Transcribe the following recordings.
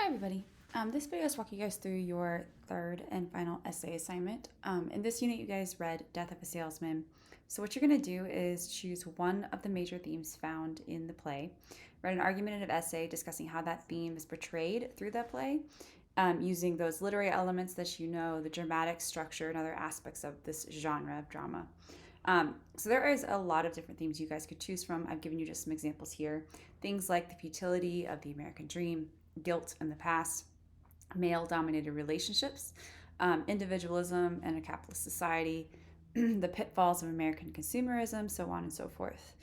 everybody. This video is walking you guys through your third and final essay assignment. In this unit, you guys read Death of a Salesman. So what you're going to do is choose one of the major themes found in the play, write an argumentative essay discussing how that theme is portrayed through that play, using those literary elements that you know, the dramatic structure, and other aspects of this genre of drama. So there is a lot of different themes you guys could choose from. I've given you just some examples here. Things like the futility of the American dream, guilt in the past, male-dominated relationships, individualism in a capitalist society, the pitfalls of American consumerism, so on and so forth.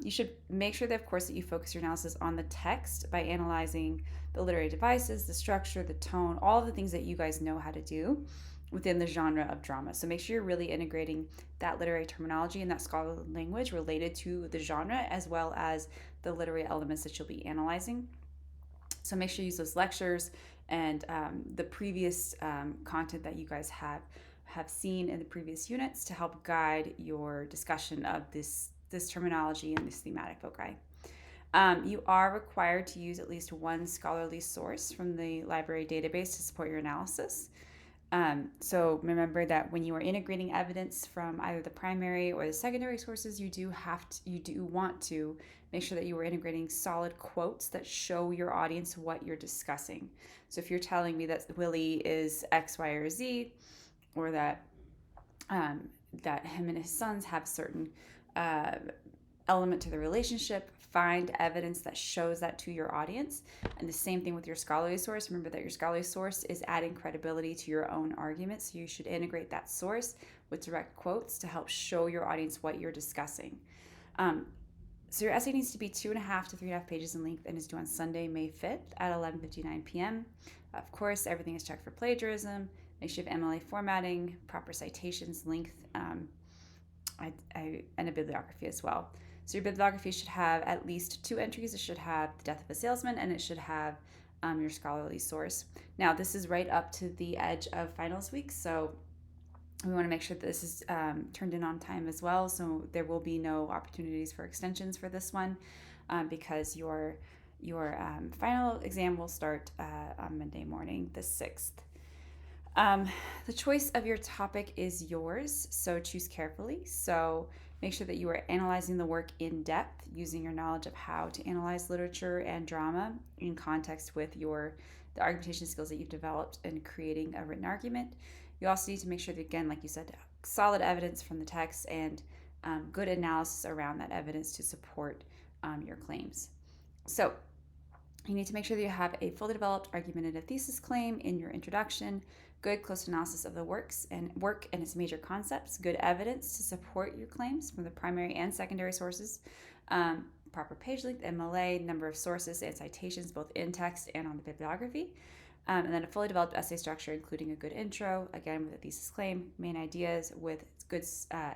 You should make sure that, of course, that you focus your analysis on the text by analyzing the literary devices, the structure, the tone, all of the things that you guys know how to do within the genre of drama. So make sure you're really integrating that literary terminology and that scholarly language related to the genre, as well as the literary elements that you'll be analyzing. So make sure you use those lectures and the previous content that you guys have seen in the previous units to help guide your discussion of this terminology and this thematic foci. You are required to use at least one scholarly source from the library database to support your analysis. So remember that when you are integrating evidence from either the primary or the secondary sources, you do want to make sure that you are integrating solid quotes that show your audience what you're discussing. So if you're telling me that Willie is X, Y, or Z, or that that him and his sons have certain element to the relationship, find evidence that shows that to your audience. And the same thing with your scholarly source. Remember that your scholarly source is adding credibility to your own argument, so you should integrate that source with direct quotes to help show your audience what you're discussing. So your essay needs to be 2.5 to 3.5 pages in length and is due on Sunday, May 5th at 11:59 p.m. Of course, everything is checked for plagiarism. Make sure you have MLA formatting, proper citations, length, and a bibliography as well. So your bibliography should have at least 2 entries. It should have The Death of a Salesman, and it should have your scholarly source. Now, this is right up to the edge of finals week, so we want to make sure that this is turned in on time as well. So there will be no opportunities for extensions for this one because your final exam will start on Monday morning, the 6th. The choice of your topic is yours, so choose carefully. So make sure that you are analyzing the work in depth using your knowledge of how to analyze literature and drama in context with the argumentation skills that you've developed in creating a written argument. You also need to make sure that, again, like you said, solid evidence from the text and good analysis around that evidence to support your claims. So you need to make sure that you have a fully developed argumentative thesis claim in your introduction, good close analysis of the work and its major concepts, good evidence to support your claims from the primary and secondary sources, proper page length, MLA, number of sources and citations both in text and on the bibliography, and then a fully developed essay structure including a good intro, again with a thesis claim, main ideas with good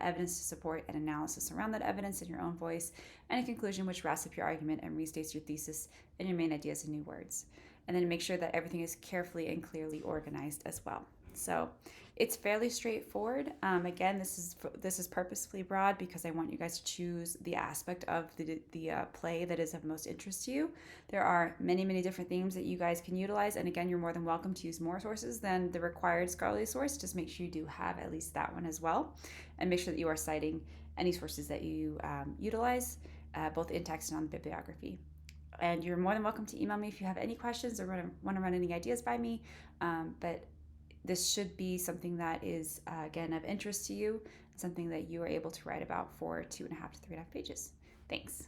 evidence to support and analysis around that evidence in your own voice, and a conclusion which wraps up your argument and restates your thesis and your main ideas in new words. And then make sure that everything is carefully and clearly organized as well. So it's fairly straightforward. Again, this is purposefully broad because I want you guys to choose the aspect of the play that is of most interest to you. There are many, many different themes that you guys can utilize. And again, you're more than welcome to use more sources than the required scholarly source. Just make sure you do have at least that one as well. And make sure that you are citing any sources that you utilize, both in text and on the bibliography. And you're more than welcome to email me if you have any questions or want to run any ideas by me. But this should be something that is, again, of interest to you, something that you are able to write about for 2.5 to 3.5 pages. Thanks.